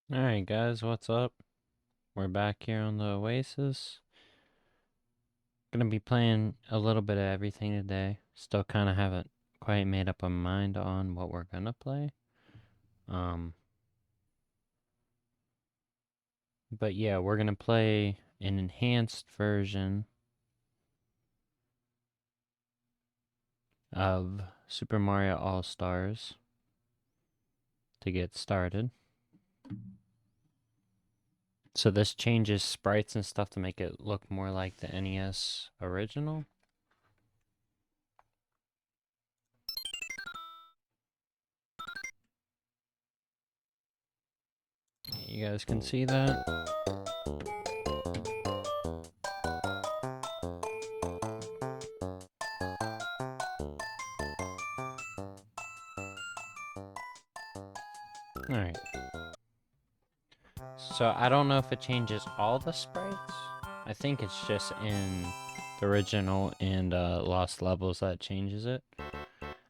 Alright guys, what's up? We're back here on the Oasis. Gonna be playing a little bit of everything today. Still kinda haven't quite made up a mind on what we're gonna play. Um but yeah, we're gonna play an enhanced version of Super Mario All-Stars to get started. So this changes sprites and stuff to make it look more like the NES original. You guys can see that. Alright. So I don't know if it changes all the sprites. I think it's just in the original and Lost Levels that changes it.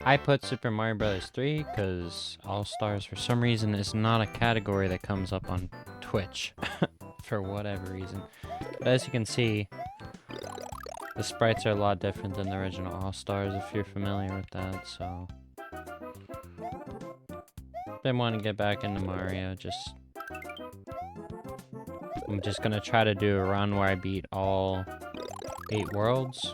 I put Super Mario Bros. 3 because All-Stars for some reason is not a category that comes up on Twitch for whatever reason. But as you can see, the sprites are a lot different than the original All-Stars if you're familiar with that, so... Didn't want to get back into Mario, I'm just gonna try to do a run where I beat all 8 worlds.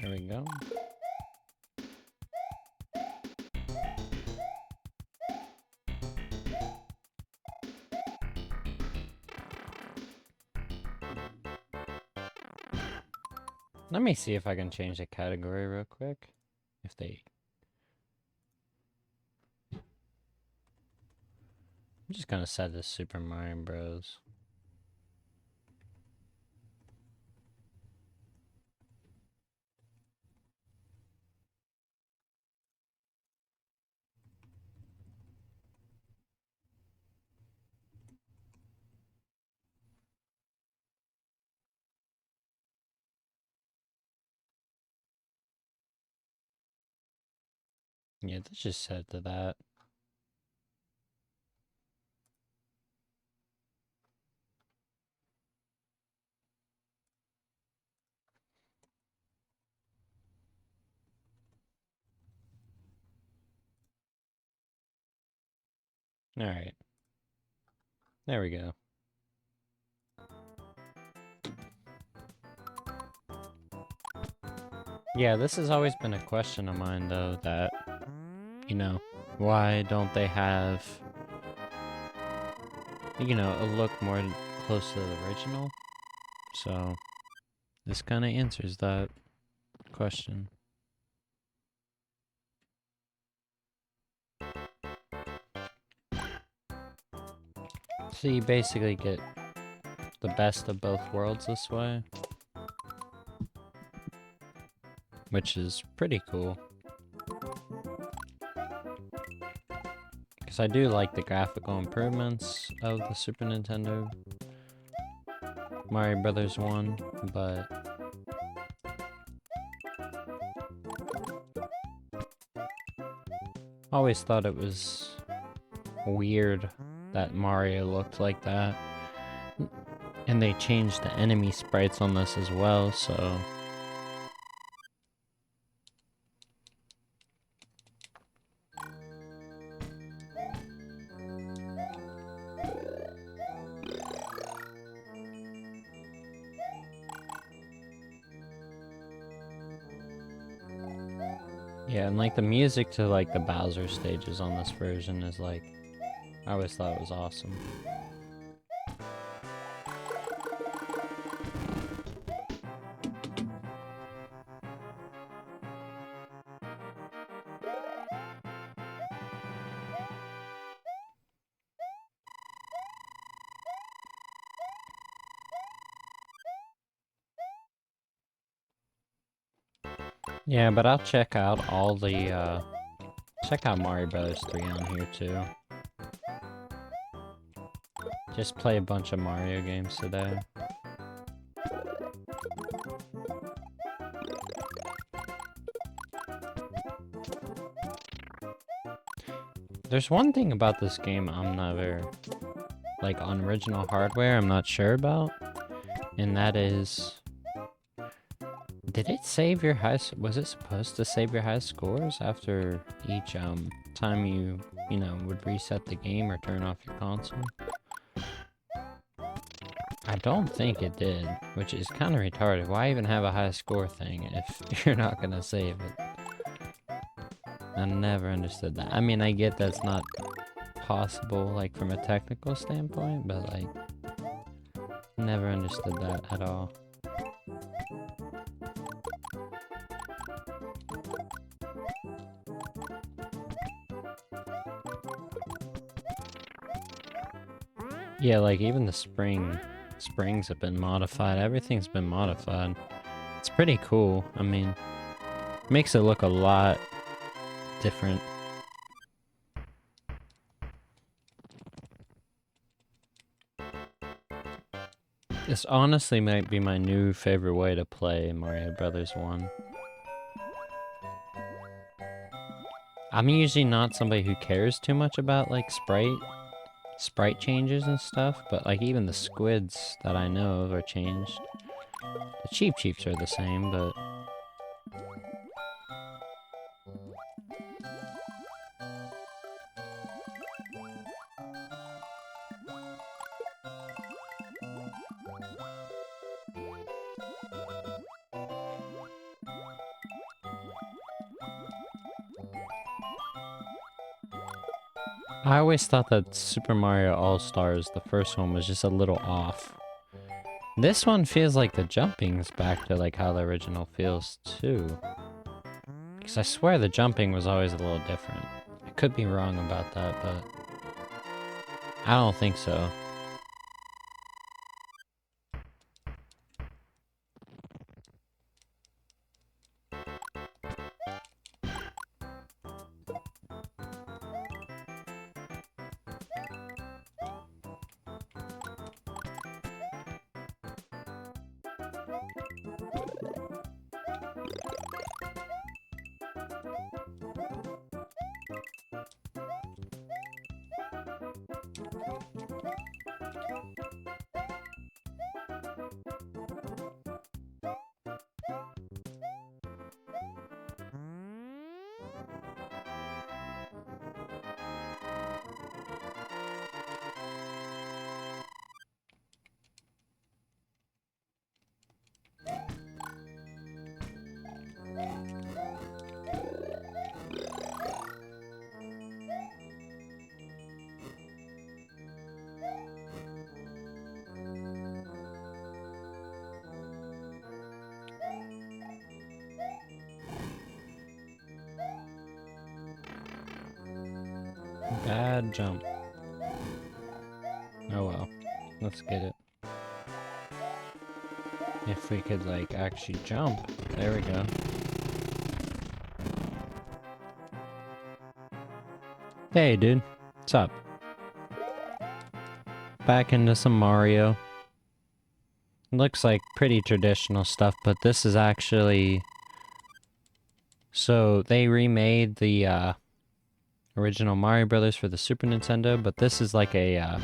There we go. Let me see if I can change the category real quick. If they... I'm just gonna set this Super Mario Bros. Yeah, let's just set it to that. Alright. There we go. Yeah, this has always been a question of mine, though, that, you know, why don't they have, you know, a look more close to the original? So, this kind of answers that question. So you basically get the best of both worlds this way. Which is pretty cool. Because I do like the graphical improvements of the Super Nintendo Mario Brothers 1, but always thought it was weird that Mario looked like that. And they changed the enemy sprites on this as well, so... Yeah, and like the music to like the Bowser stages on this version is like, I always thought it was awesome. Yeah, but I'll check out all the, check out Mario Bros. 3 on here too. Just play a bunch of Mario games today. There's one thing about this game I'm never, like on original hardware, I'm not sure about. And that is, did it save your was it supposed to save your high scores after each time you know, would reset the game or turn off your console? I don't think it did, which is kind of retarded. Why even have a high score thing if you're not gonna save it? I never understood that. I mean, I get that's not possible, like, from a technical standpoint, but, like, never understood that at all. Yeah, like, even the springs have been modified. Everything's been modified. It's pretty cool. I mean, makes it look a lot different. This honestly might be my new favorite way to play Mario Brothers 1. I'm usually not somebody who cares too much about, like, sprite changes and stuff, but, like, even the squids that I know of are changed. The Cheep Cheeps are the same, but... I always thought that Super Mario All-Stars, the first one, was just a little off. This one feels like the jumping's back to like how the original feels too. Because I swear the jumping was always a little different. I could be wrong about that, but I don't think so. Bad jump. Oh well. Let's get it. If we could, like, actually jump. There we go. Hey, dude. What's up? Back into some Mario. Looks like pretty traditional stuff, but this is actually... So, they remade the, original Mario Brothers for the Super Nintendo, but this is like a,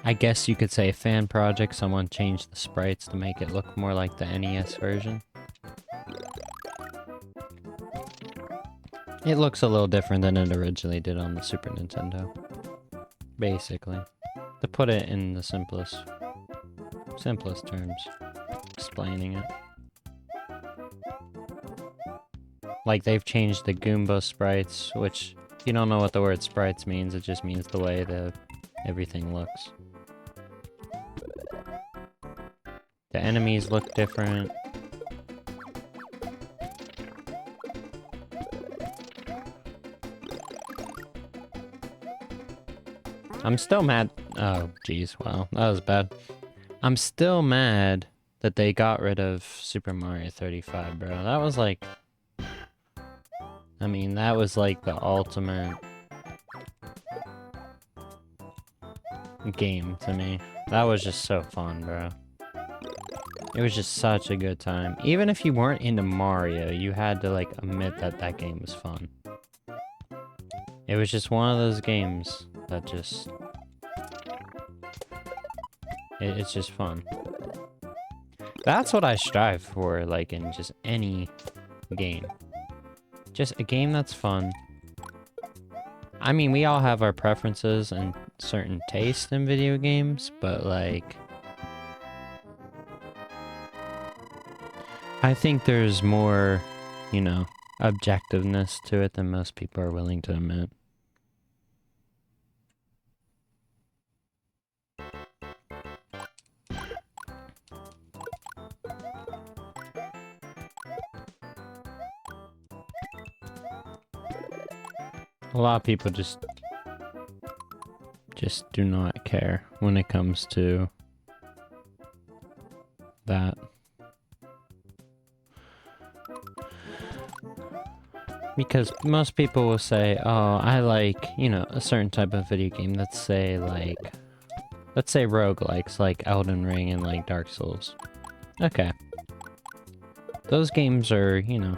I guess you could say a fan project. Someone changed the sprites to make it look more like the NES version. It looks a little different than it originally did on the Super Nintendo. Basically. To put it in the simplest terms. Explaining it. Like, they've changed the Goomba sprites, which, if you don't know what the word sprites means, it just means the way everything looks. The enemies look different. I'm still mad. Oh, jeez. Wow, that was bad. I'm still mad that they got rid of Super Mario 35, bro. That was like... I mean, that was like the ultimate game to me. That was just so fun, bro. It was just such a good time. Even if you weren't into Mario, you had to, like, admit that that game was fun. It was just one of those games that just... It's just fun. That's what I strive for, like, in just any game. Just a game that's fun. I mean, we all have our preferences and certain tastes in video games, but, like... I think there's more, you know, objectiveness to it than most people are willing to admit. A lot of people just do not care when it comes to that. Because most people will say, oh, I like, you know, a certain type of video game. Let's say roguelikes, like Elden Ring and like Dark Souls. Okay. Those games are, you know,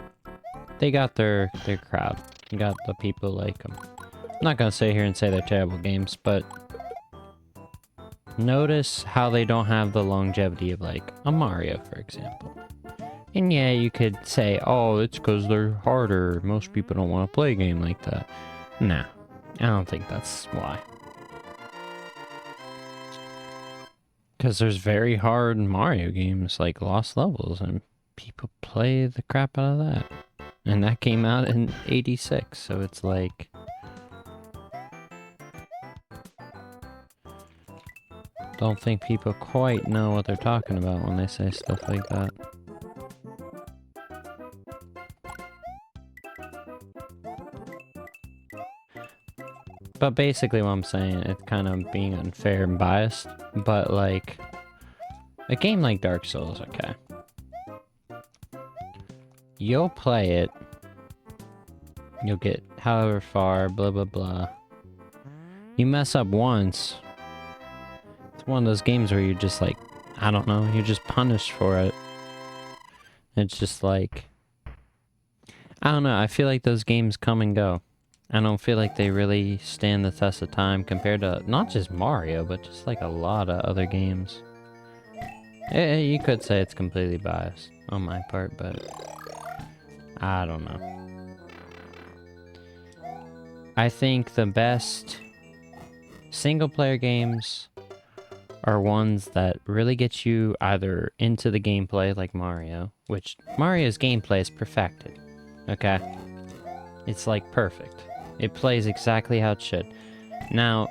they got their crowd. You got the people like them. I'm not gonna sit here and say they're terrible games, but notice how they don't have the longevity of like a Mario, for example. And yeah, you could say, oh, it's because they're harder. Most people don't want to play a game like that. Nah, I don't think that's why. Because there's very hard Mario games like Lost Levels, and people play the crap out of that. And that came out in '86, so it's like... Don't think people quite know what they're talking about when they say stuff like that. But basically what I'm saying, it's kind of being unfair and biased, but like, a game like Dark Souls, okay. You'll play it, you'll get however far, blah blah blah. You mess up once, it's one of those games where you're just like, I don't know, you're just punished for it. It's just like, I don't know, I feel like those games come and go. I don't feel like they really stand the test of time compared to not just Mario, but just like a lot of other games. You could say it's completely biased on my part, but I don't know. I think the best single-player games are ones that really get you either into the gameplay like Mario, which Mario's gameplay is perfected, okay? It's like perfect. It plays exactly how it should. Now,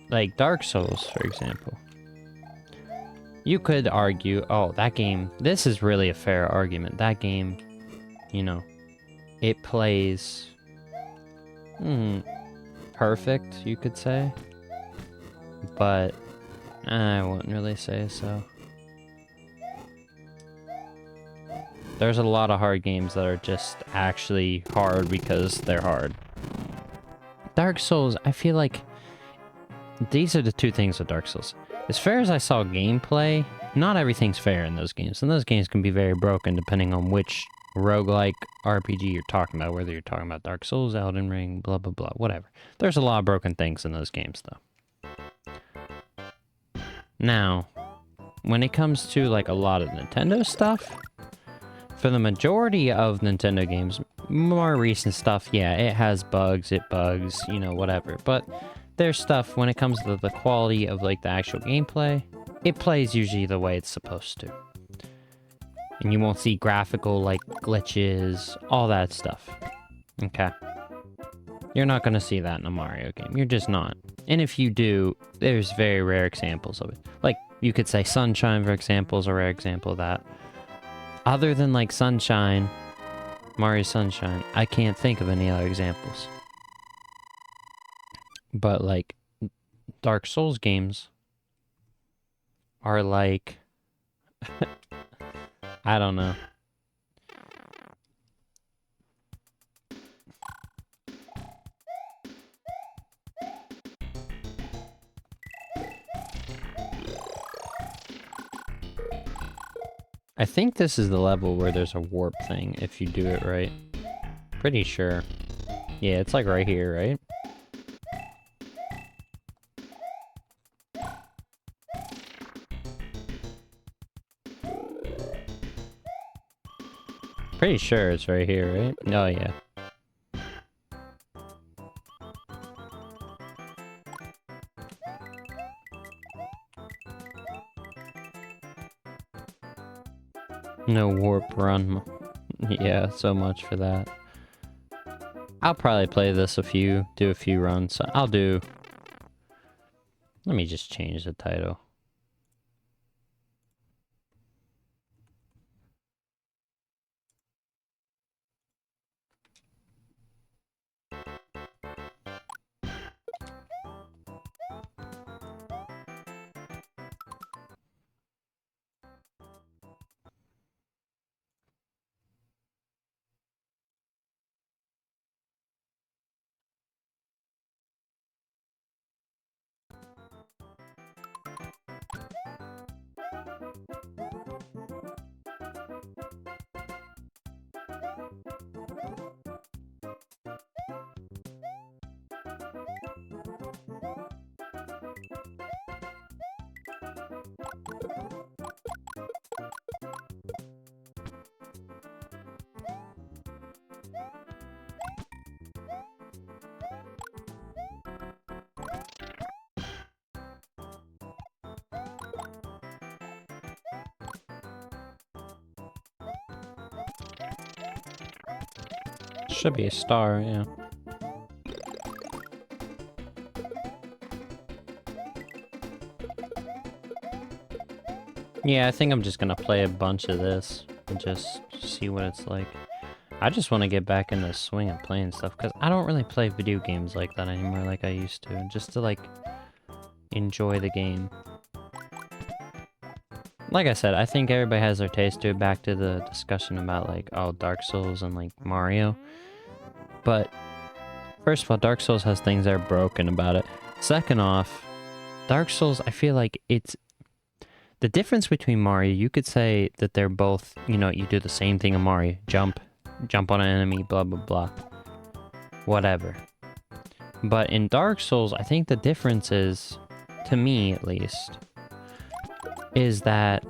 like Dark Souls, for example. You could argue, oh, that game, this is really a fair argument. That game, you know, it plays perfect, you could say. But I wouldn't really say so. There's a lot of hard games that are just actually hard because they're hard. Dark Souls, I feel like these are the two things with Dark Souls. As fair as I saw gameplay, not everything's fair in those games. And those games can be very broken depending on which roguelike RPG you're talking about. Whether you're talking about Dark Souls, Elden Ring, blah, blah, blah, whatever. There's a lot of broken things in those games, though. Now, when it comes to like a lot of Nintendo stuff, for the majority of Nintendo games, more recent stuff, yeah, it has bugs, you know, whatever. But there's stuff, when it comes to the quality of, like, the actual gameplay, it plays usually the way it's supposed to. And you won't see graphical, like, glitches, all that stuff. Okay? You're not gonna see that in a Mario game. You're just not. And if you do, there's very rare examples of it. Like, you could say Sunshine, for example, is a rare example of that. Other than, like, Sunshine, Mario Sunshine, I can't think of any other examples. But, like, Dark Souls games are like... I don't know. I think this is the level where there's a warp thing, if you do it right. Pretty sure. Yeah, it's like right here, right? Pretty sure it's right here, right? Oh, yeah. No warp run. Yeah, so much for that. I'll probably play this do a few runs. I'll do... Let me just change the title. Should be a star, yeah. Yeah, I think I'm just gonna play a bunch of this and just see what it's like. I just want to get back in the swing of playing stuff, because I don't really play video games like that anymore like I used to, just to, like, enjoy the game. Like I said, I think everybody has their taste to it, back to the discussion about, like, oh, Dark Souls and, like, Mario. But, first of all, Dark Souls has things that are broken about it. Second off, Dark Souls, I feel like it's... The difference between Mario, you could say that they're both, you know, you do the same thing in Mario. Jump on an enemy, blah, blah, blah. Whatever. But in Dark Souls, I think the difference is, to me at least, is that...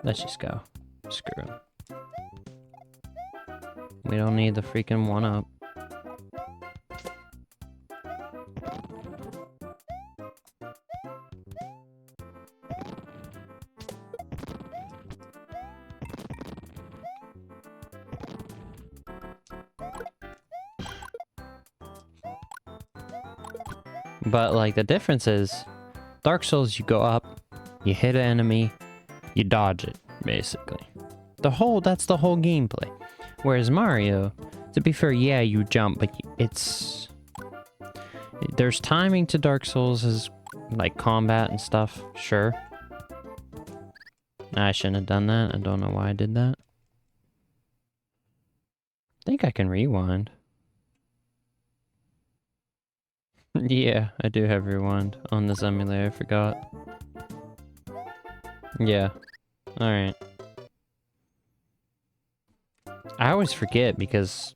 Let's just go. Screw it. We don't need the freaking one-up. But, like, the difference is, Dark Souls, you go up, you hit an enemy, you dodge it, basically. That's the whole gameplay. Whereas Mario, to be fair, yeah, you jump, but there's timing to Dark Souls, as, like, combat and stuff, sure. I shouldn't have done that. I don't know why I did that. I think I can rewind. Yeah, I do have rewind on this emulator, I forgot. Yeah. Alright. I always forget because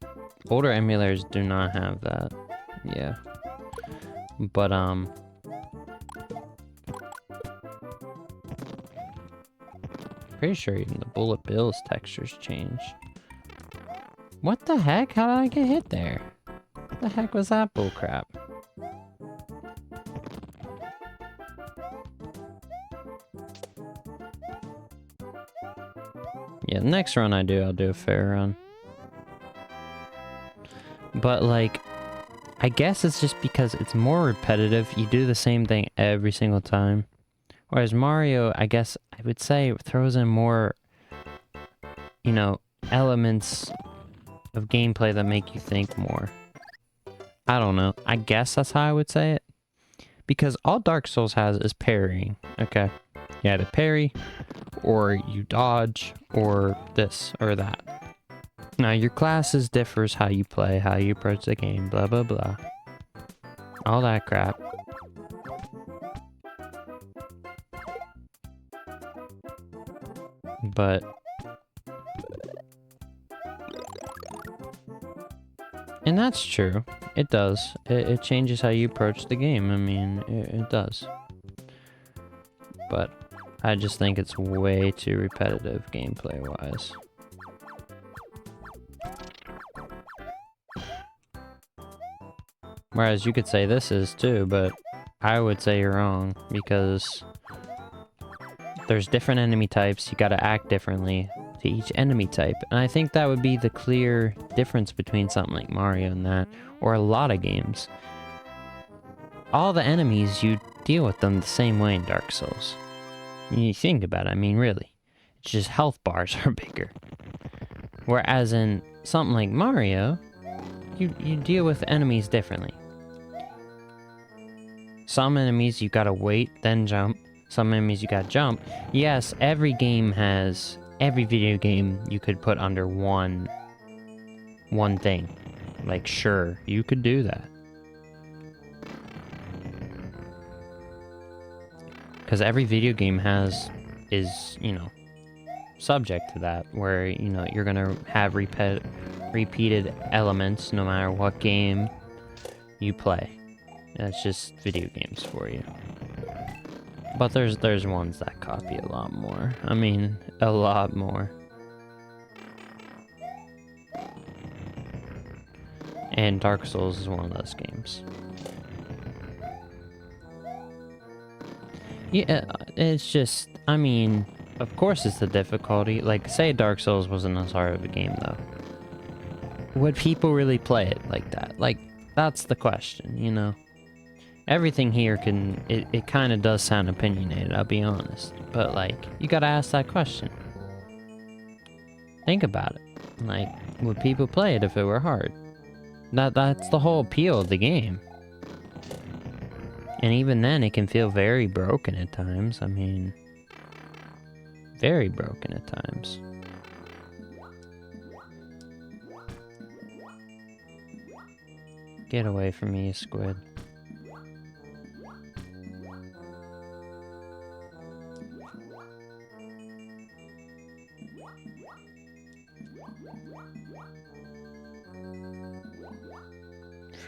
older emulators do not have that. Yeah. But, pretty sure even the bullet bills textures change. What the heck? How did I get hit there? What the heck was that bullcrap? Yeah, the next run I'll do a fair run. But like, I guess it's just because it's more repetitive. You do the same thing every single time. Whereas Mario, I guess I would say throws in more, you know, elements of gameplay that make you think more. I don't know. I guess that's how I would say it. Because all Dark Souls has is parrying, okay? You either parry, or you dodge, or this, or that. Now, your classes differs how you play, how you approach the game, blah, blah, blah. All that crap. But... and that's true. It does. It changes how you approach the game. I mean, it does. But I just think it's way too repetitive gameplay-wise. Whereas you could say this is too, but I would say you're wrong, because there's different enemy types, you gotta act differently to each enemy type, and I think that would be the clear difference between something like Mario and that, or a lot of games. All the enemies, you deal with them the same way in Dark Souls. You think about it, I mean, really. It's just health bars are bigger. Whereas in something like Mario, you deal with enemies differently. Some enemies you gotta wait, then jump. Some enemies you gotta jump. Yes, every video game you could put under one thing. Like, sure, you could do that. Because every video game is, you know, subject to that, where, you know, you're gonna have repeated elements no matter what game you play. That's just video games for you. But there's ones that copy a lot more. I mean, a lot more. And Dark Souls is one of those games. Yeah, it's just, I mean, of course it's the difficulty. Like, say Dark Souls wasn't as hard of a game, though. Would people really play it like that? Like, that's the question, you know? Everything here it kind of does sound opinionated, I'll be honest. But, like, you gotta ask that question. Think about it. Like, would people play it if it were hard? That's the whole appeal of the game. And even then, it can feel very broken at times. I mean, very broken at times. Get away from me, squid.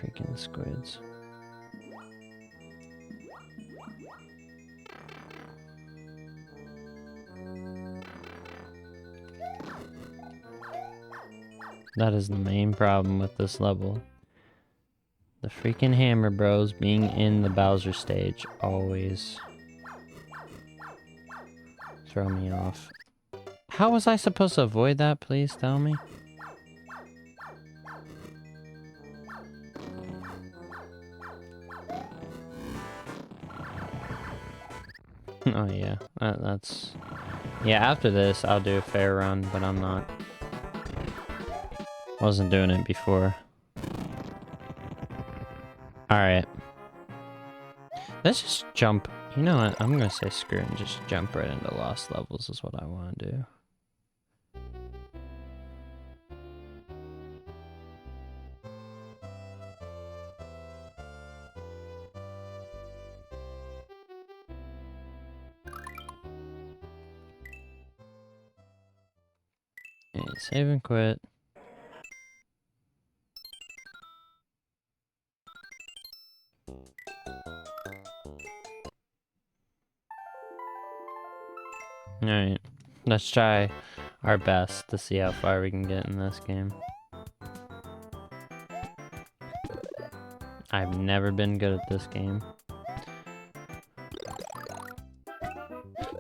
Freaking squids. That is the main problem with this level. The freaking Hammer Bros being in the Bowser stage always throw me off. How was I supposed to avoid that, please tell me? Oh yeah, that's... yeah, after this I'll do a fair run, but I'm not. Wasn't doing it before. Alright. Let's just jump. You know what? I'm gonna say screw it and just jump right into Lost Levels is what I want to do. And save and quit. Alright, let's try our best to see how far we can get in this game. I've never been good at this game.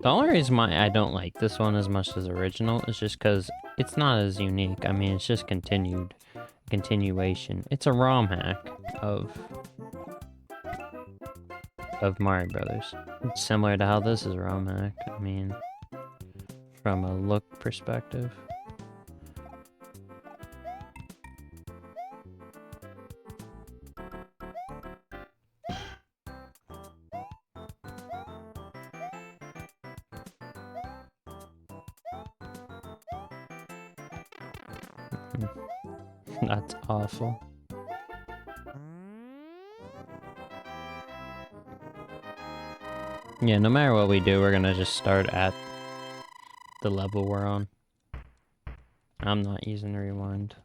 The only reason why I don't like this one as much as original is just because it's not as unique. I mean, it's just continuation. It's a ROM hack of Mario Brothers. It's similar to how this is a ROM hack. I mean, from a look perspective. That's awful. Yeah, no matter what we do, we're gonna just start at the level we're on. I'm not using rewind.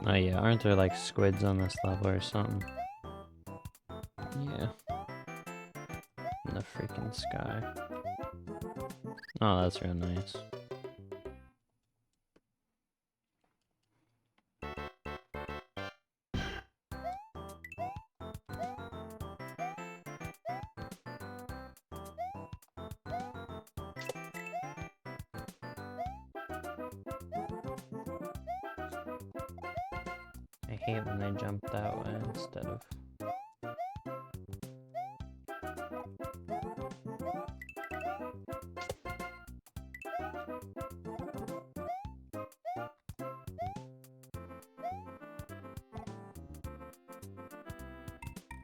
Oh yeah, aren't there like squids on this level or something? Yeah. In the freaking sky. Oh, that's real nice. I hate when they jump that way instead of...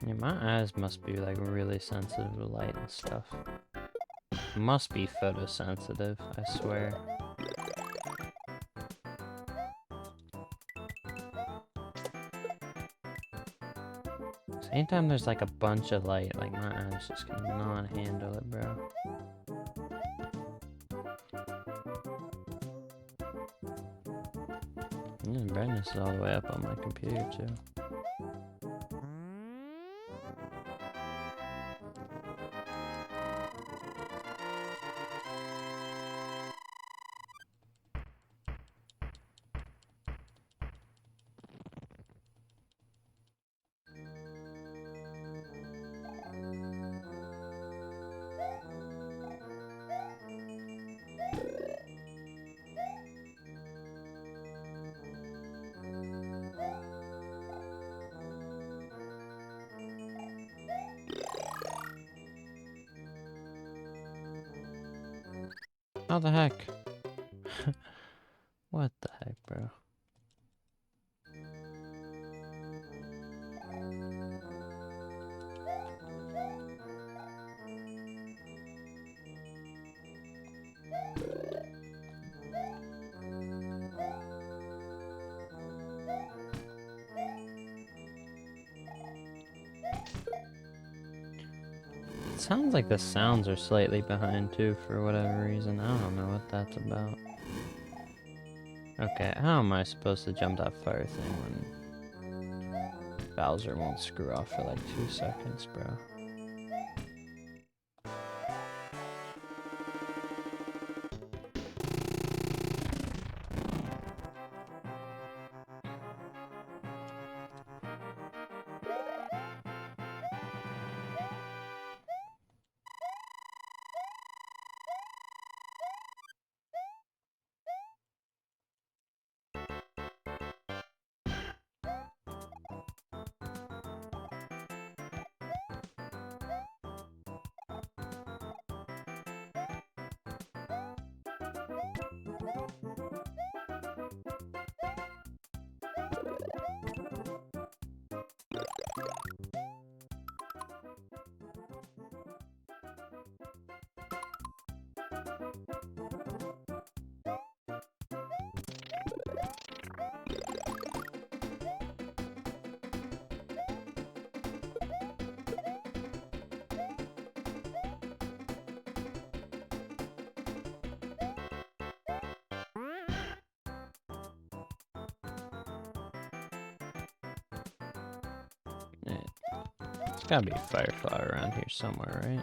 Yeah, my eyes must be like really sensitive to light and stuff. Must be photosensitive, I swear. Anytime there's like a bunch of light, like my eyes just cannot handle it, bro. And the brightness is all the way up on my computer too. How the heck? What the heck, bro? It sounds like the sounds are slightly behind too for whatever reason. I don't know what that's about. Okay, how am I supposed to jump that fire thing when Bowser won't screw off for like 2 seconds, bro? There's gotta be a firefly around here somewhere, right?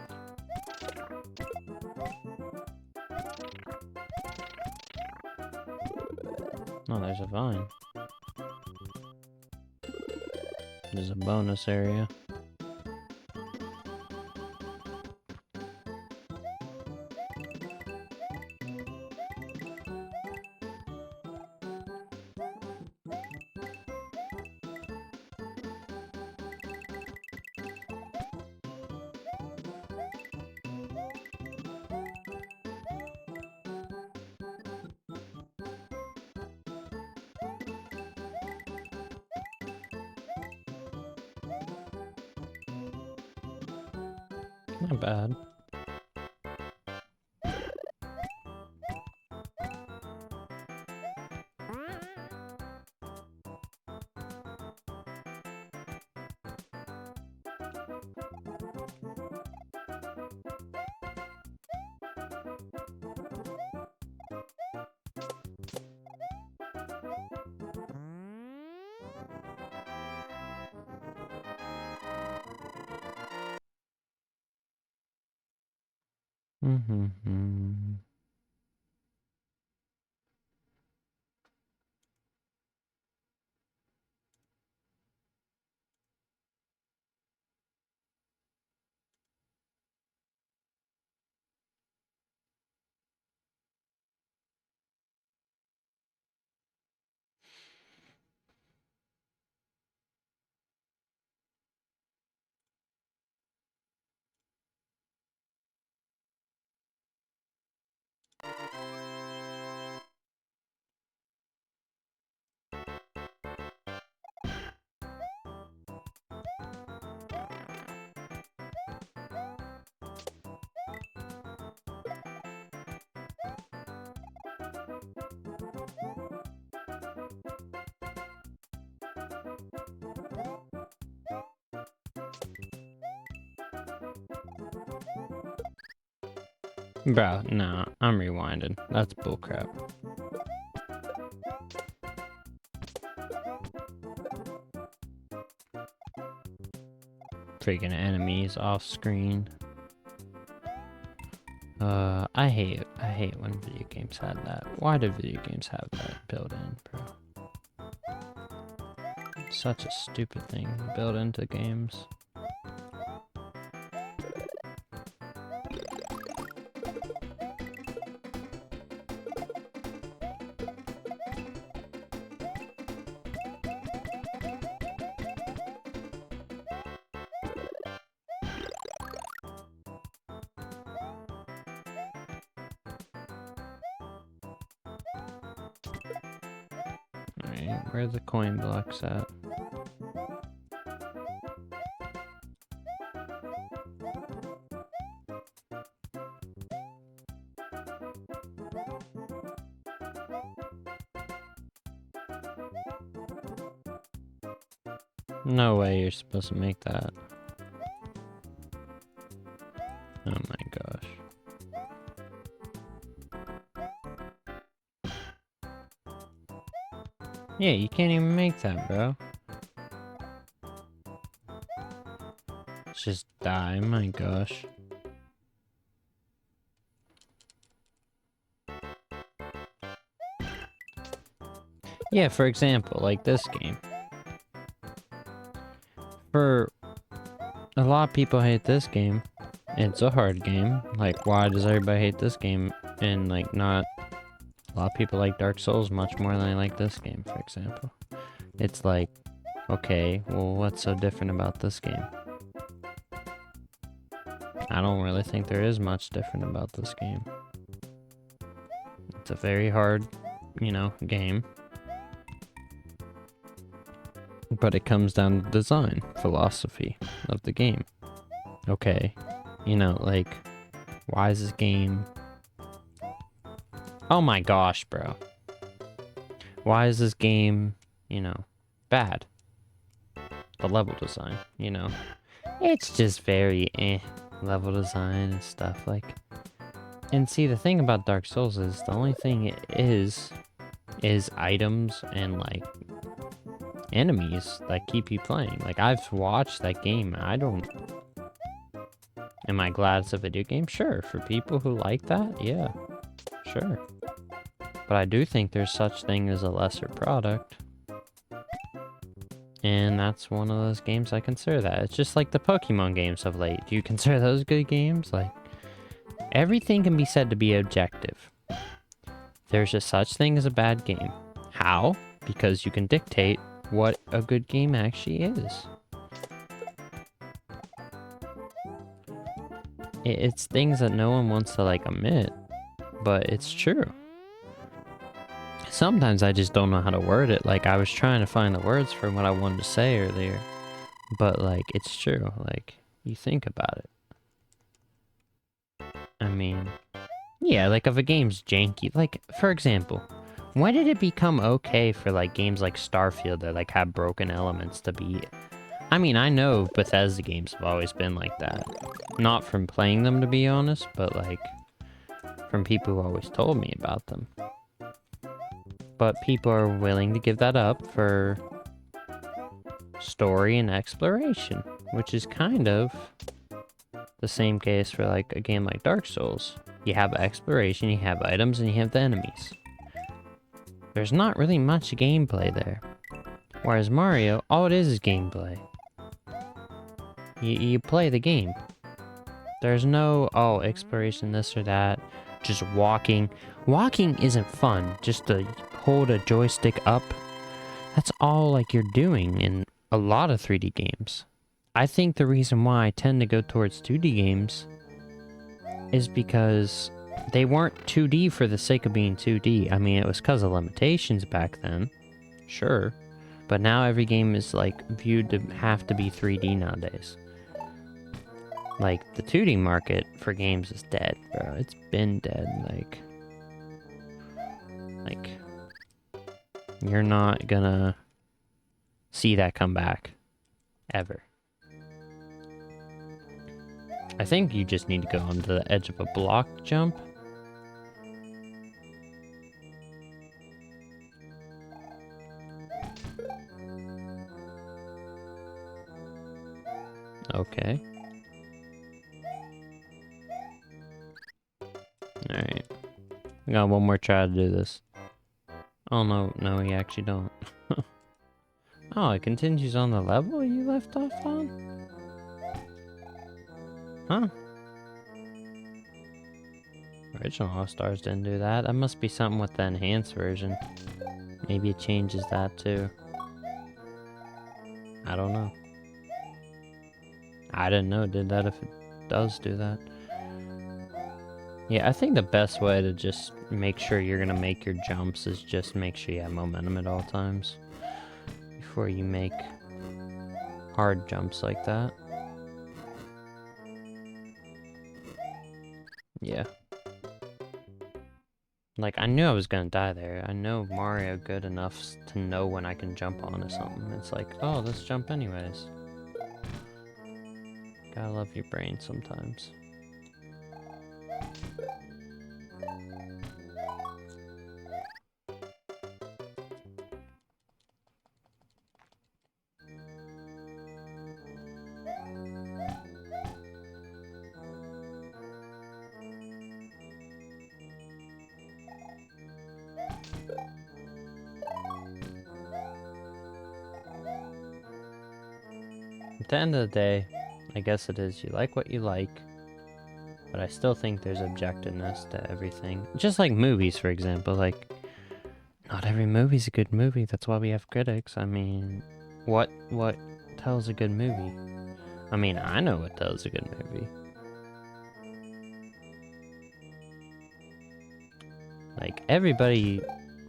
Oh, there's a vine. There's a bonus area. Not bad. Mm-hmm. Bro, nah, I'm rewinding. That's bullcrap. Freaking enemies off screen. I hate when video games had that. Why do video games have that built in, bro? Such a stupid thing to build into games. Alright, where are the coin blocks at? No way you're supposed to make that. Oh my gosh. Yeah, you can't even make that, bro. Just die, my gosh. Yeah, for example, like this game. For a lot of people hate this game. It's a hard game. Like, why does everybody hate this game? And like, not a lot of people like Dark Souls much more than they like this game, for example. It's like, okay, well, what's so different about this game? I don't really think there is much different about this game. It's a very hard, you know, game. But it comes down to design, philosophy of the game. Okay, you know, like, why is this game... Oh my gosh, bro. Why is this game, you know, bad? The level design, you know. It's just very level design and stuff, like... And see, the thing about Dark Souls is, the only thing it is items and, like, enemies that keep you playing. Like, I've watched that game, I don't... Am I glad it's a video game? Sure. For people who like that, yeah. Sure. But I do think there's such thing as a lesser product. And that's one of those games I consider that. It's just like the Pokemon games of late. Do you consider those good games? Like, everything can be said to be objective. There's just such thing as a bad game. How? Because you can dictate what a good game actually is. It's things that no one wants to, like, admit, but it's true. Sometimes I just don't know how to word it. Like, I was trying to find the words for what I wanted to say earlier, but, like, it's true. Like, you think about it. I mean, yeah, like, if a game's janky, like, for example, when did it become okay for, like, games like Starfield that, like, have broken elements to be... I mean, I know Bethesda games have always been like that. Not from playing them, to be honest, but, like, from people who always told me about them. But people are willing to give that up for story and exploration, which is kind of the same case for, like, a game like Dark Souls. You have exploration, you have items, and you have the enemies. There's not really much gameplay there. Whereas Mario, all it is gameplay. You play the game. There's no, oh, exploration, this or that. Just walking. Walking isn't fun. Just to hold a joystick up. That's all, like, you're doing in a lot of 3D games. I think the reason why I tend to go towards 2D games is because they weren't 2D for the sake of being 2D. I mean, it was because of limitations back then. Sure. But now every game is, like, viewed to have to be 3D nowadays. Like, the 2D market for games is dead, bro. It's been dead, like... You're not gonna see that come back. Ever. I think you just need to go onto the edge of a block jump. Okay. Alright. We got one more try to do this. Oh, no, you actually don't. Oh, it continues on the level you left off on? Huh. Original All-Stars didn't do that. That must be something with the enhanced version. Maybe it changes that too. I don't know. I didn't know it did that if it does do that. Yeah, I think the best way to just make sure you're gonna make your jumps is just make sure you have momentum at all times before you make hard jumps like that. Yeah. Like, I knew I was gonna die there. I know Mario good enough to know when I can jump onto something. It's like, oh, let's jump anyways. Gotta love your brain sometimes. At the end of the day, I guess it is you like what you like, but I still think there's objectiveness to everything. Just like movies, for example, like, not every movie's a good movie, that's why we have critics. I mean, what tells a good movie? I mean, I know what tells a good movie. Like, everybody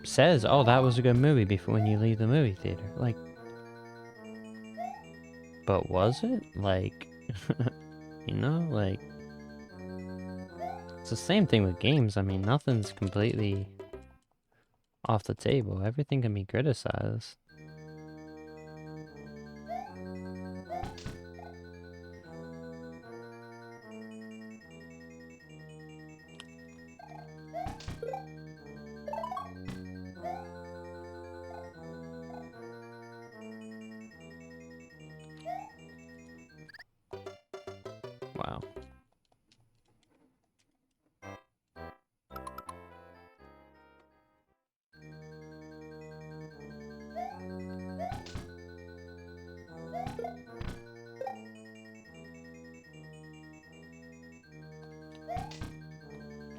says, oh, that was a good movie before when you leave the movie theater. Like, but was it? Like, you know, like, it's the same thing with games. I mean, nothing's completely off the table. Everything can be criticized. Wow.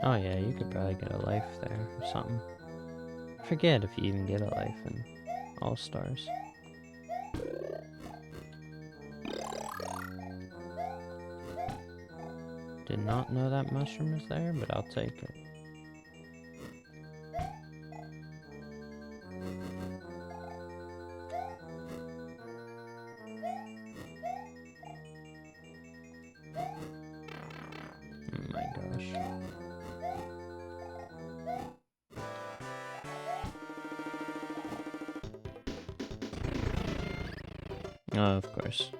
Oh yeah, you could probably get a life there or something. I forget if you even get a life in All Stars. Did not know that mushroom was there, but I'll take it. Oh my gosh. Oh, of course.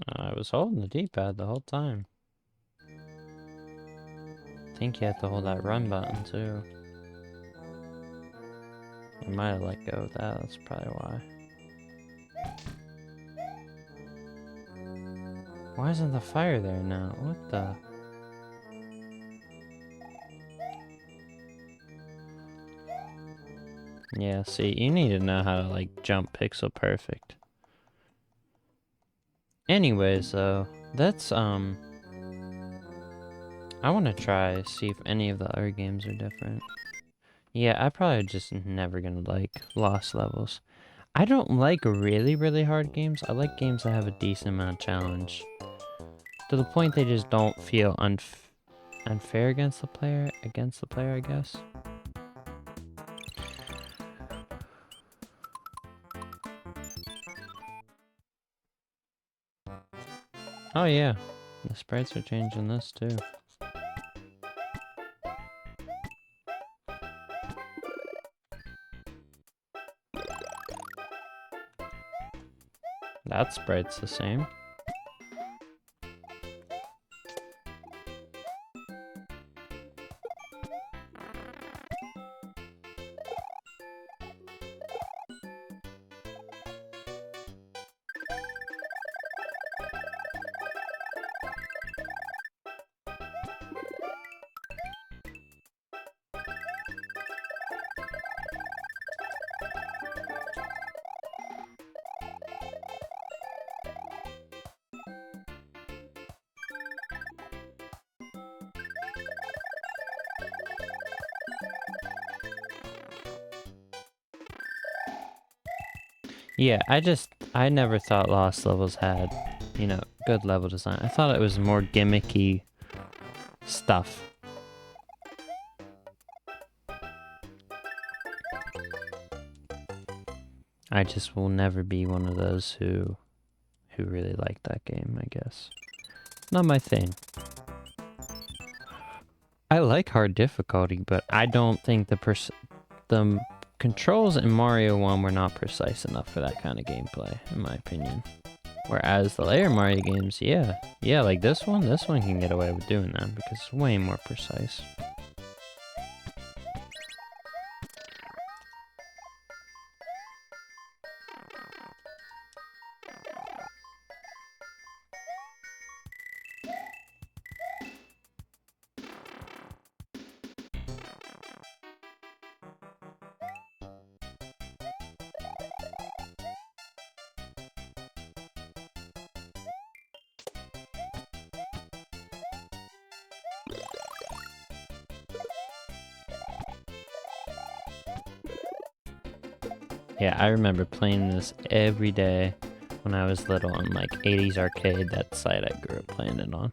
I was holding the D-pad the whole time. I think you have to hold that run button too. I might have let go of that, that's probably why. Why isn't the fire there now? What the? Yeah, see, you need to know how to, like, jump pixel perfect. Anyways, though, that's, I want to try, see if any of the other games are different. Yeah, I probably just never gonna like Lost Levels. I don't like really, really hard games. I like games that have a decent amount of challenge. To the point they just don't feel unfair against the player, I guess. Oh yeah, the sprites are changing this too. That sprite's the same. Yeah, I never thought Lost Levels had, you know, good level design. I thought it was more gimmicky stuff. I just will never be one of those who really like that game, I guess. Not my thing. I like hard difficulty, but I don't think the controls in Mario 1 were not precise enough for that kind of gameplay, in my opinion. Whereas the later Mario games, yeah, like this one can get away with doing that because it's way more precise. Yeah, I remember playing this every day when I was little on like 80s arcade, that site I grew up playing it on.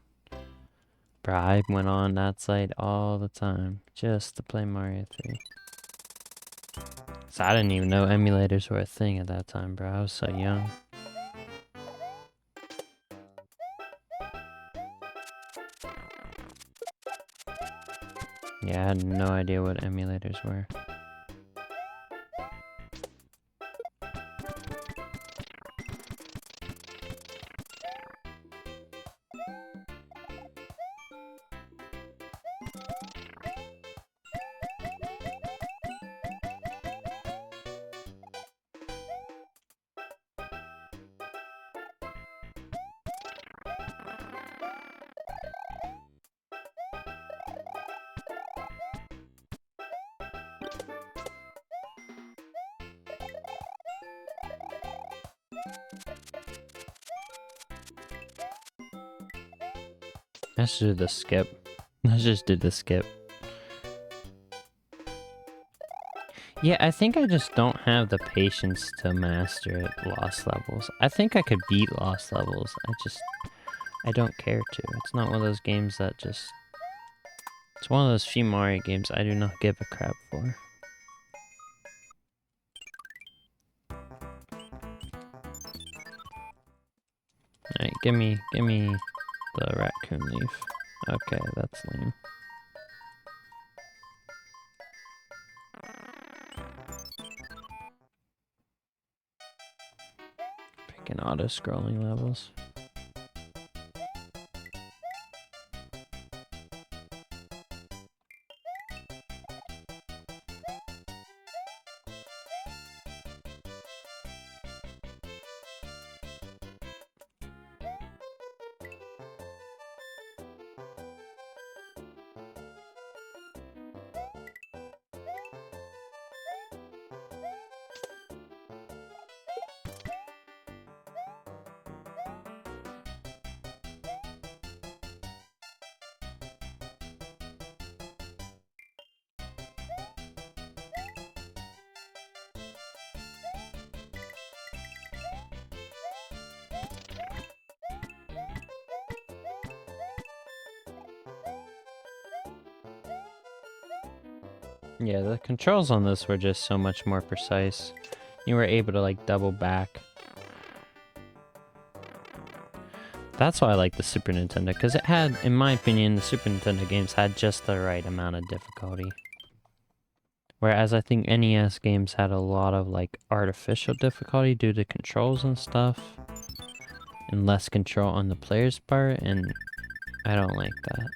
Bro, I went on that site all the time just to play Mario 3. So I didn't even know emulators were a thing at that time, bro. I was so young. Yeah, I had no idea what emulators were. Let's do the skip. Let's just do the skip. Yeah, I think I just don't have the patience to master Lost Levels. I think I could beat Lost Levels. I don't care to. It's not one of those games that just... It's one of those few Mario games I do not give a crap for. Alright, give me the raccoon leaf. Okay, that's lame. Picking auto-scrolling levels. Yeah, the controls on this were just so much more precise. You were able to like double back. That's why I like the Super Nintendo, because it had, in my opinion, the Super Nintendo games had just the right amount of difficulty. Whereas I think NES games had a lot of like artificial difficulty due to controls and stuff. And less control on the player's part, and I don't like that.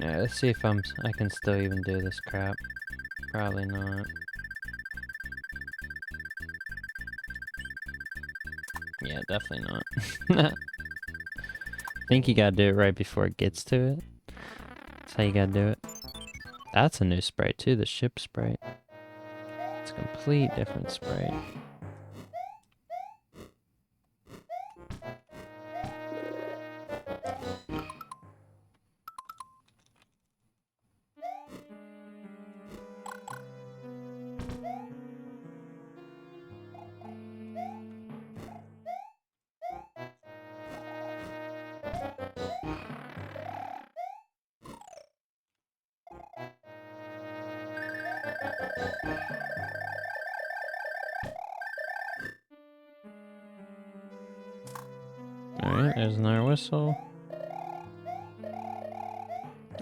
Yeah, let's see if I can still even do this crap. Probably not. Yeah, definitely not. I think you gotta do it right before it gets to it. That's how you gotta do it. That's a new sprite too, the ship sprite. It's a complete different sprite. Alright, there's another whistle.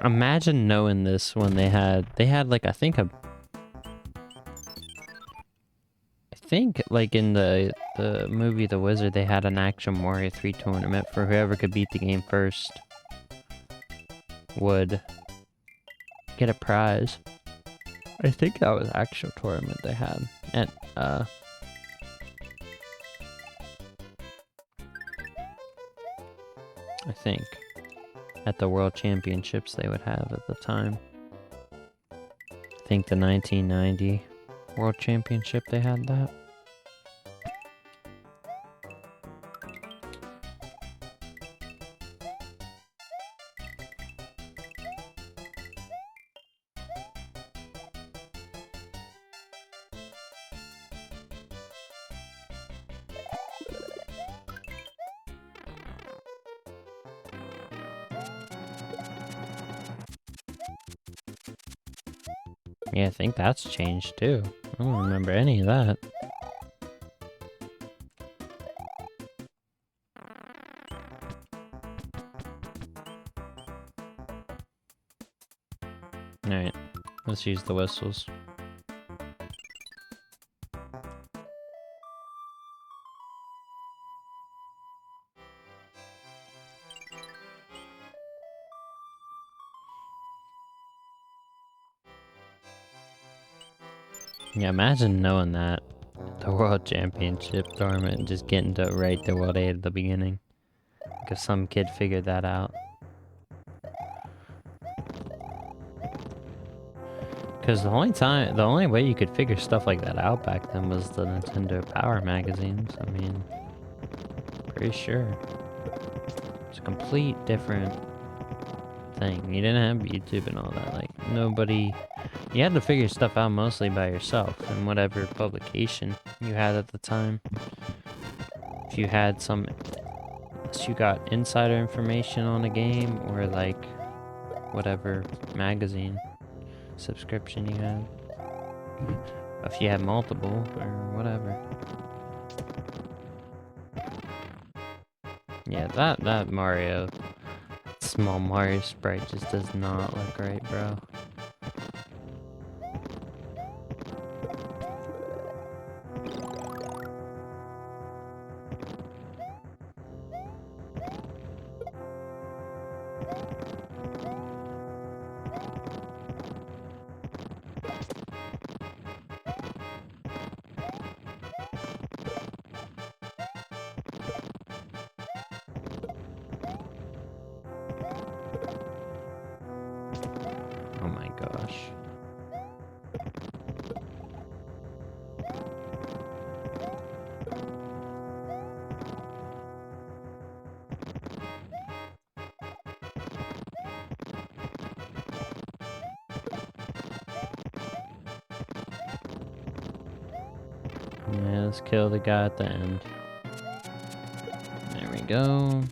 Imagine knowing this when they had like, I think like in the movie The Wizard, they had an actual Mario 3 tournament for whoever could beat the game first would get a prize. I think that was actual tournament they had at I think at the World Championships they would have at the time. I think the 1990 World Championship they had that. Yeah, I think that's changed too. I don't remember any of that. Alright, let's use the whistles. Yeah, imagine knowing that. The World Championship tournament and just getting to right to World 8 at the beginning. Like if some kid figured that out. Because the only way you could figure stuff like that out back then was the Nintendo Power magazines. I mean, pretty sure. It's a complete different thing. You didn't have YouTube and all that. Like, nobody... You had to figure stuff out mostly by yourself in whatever publication you had at the time. If you had some... Unless you got insider information on a game or like whatever magazine subscription you had. If you had multiple or whatever. Yeah, that Mario, small Mario sprite just does not look right, bro. Oh my gosh. Yeah, let's kill the guy at the end. There we go.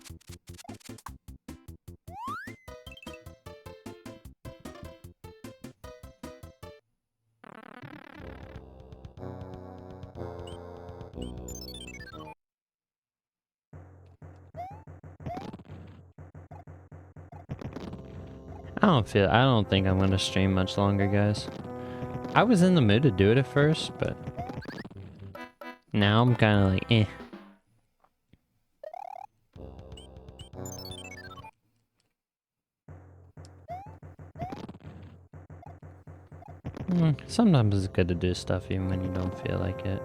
I don't think I'm gonna stream much longer, guys. I was in the mood to do it at first, but now I'm kind of like, eh. Sometimes it's good to do stuff even when you don't feel like it.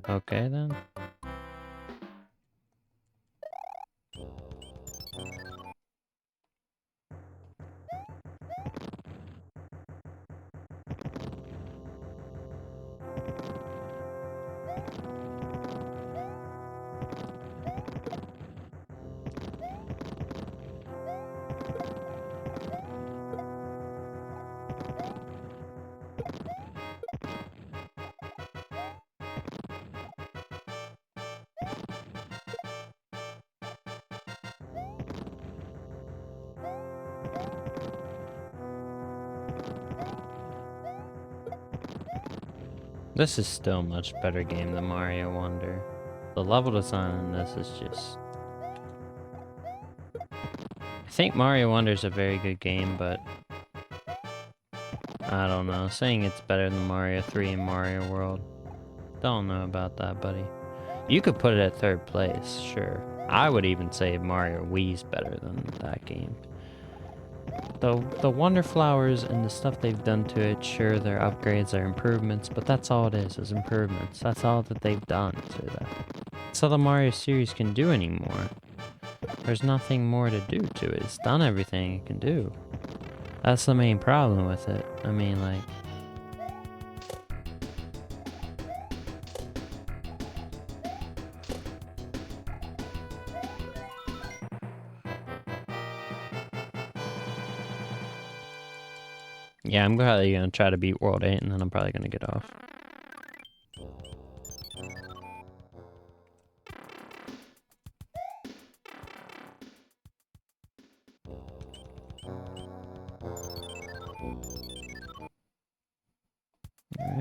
Okay then. This is still a much better game than Mario Wonder. The level design in this is just... I think Mario Wonder is a very good game, but... I don't know. Saying it's better than Mario 3 and Mario World. Don't know about that, buddy. You could put it at third place, sure. I would even say Mario Wii's better than that game. The Wonder Flowers and the stuff they've done to it, sure, they're upgrades, they're improvements, but that's all it is improvements. That's all that they've done to that. That's all the Mario series can do anymore. There's nothing more to do to it. It's done everything it can do. That's the main problem with it. I mean, like... Yeah, I'm probably gonna try to beat World 8 and then I'm probably gonna get off.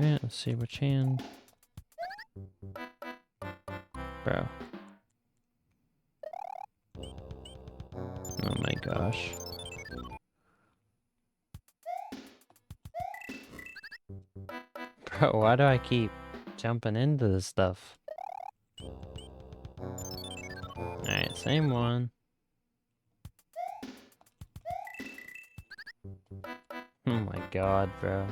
Alright, let's see which hand. Bro. Oh my gosh. Bro, why do I keep jumping into this stuff? Alright, same one. Oh my god, bro.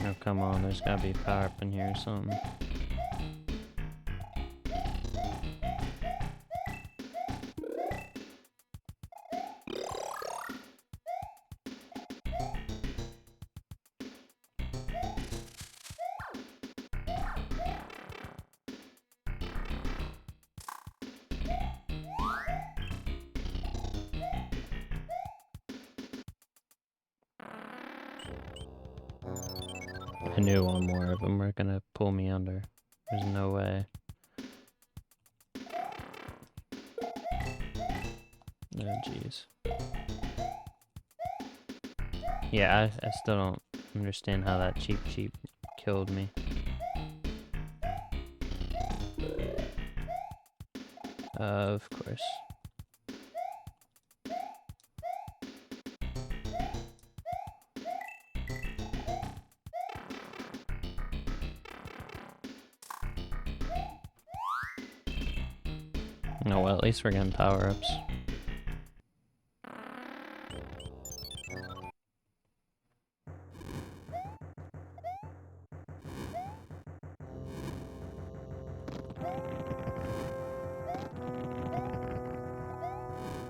Oh, come on, there's gotta be a power up in here or something. I knew one more of them were gonna pull me under. There's no way. Oh, jeez. Yeah, I still don't understand how that cheap killed me. Of course. Oh well, at least we're getting power-ups.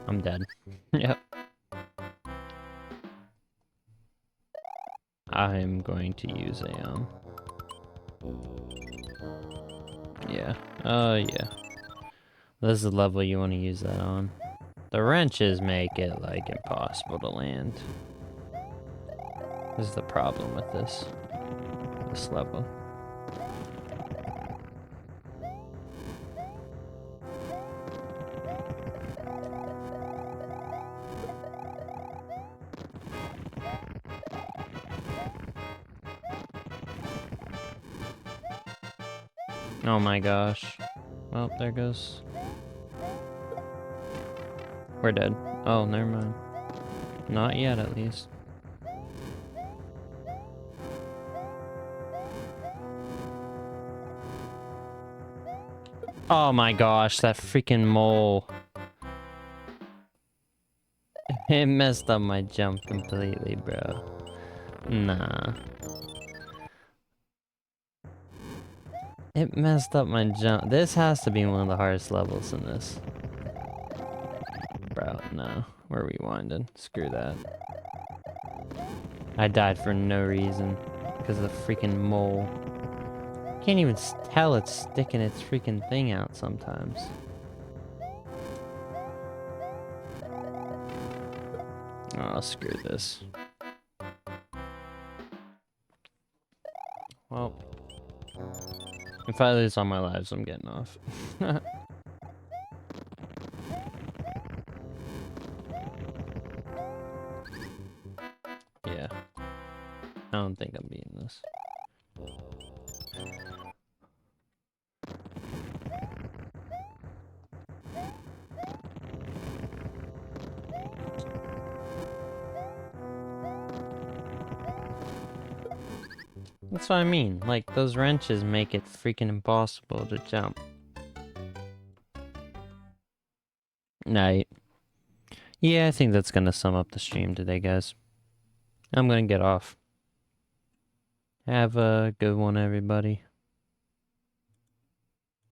I'm dead. Yep. I'm going to use a, yeah. Oh, yeah. This is the level you want to use that on. The wrenches make it, like, impossible to land. This is the problem with this level. Oh my gosh. Well, there goes. We're dead. Oh, never mind. Not yet, at least. Oh my gosh, that freaking mole. It messed up my jump completely, bro. Nah. It messed up my jump. This has to be one of the hardest levels in this. Bro, no. We're rewinding. Screw that. I died for no reason. Because of the freaking mole. Can't even tell it's sticking its freaking thing out sometimes. Oh, screw this. Well, if I lose all my lives, I'm getting off. Yeah. I don't think I'm beating this. That's what I mean. Like, those wrenches make it freaking impossible to jump. Night. Yeah, I think that's gonna sum up the stream today, guys. I'm gonna get off. Have a good one, everybody.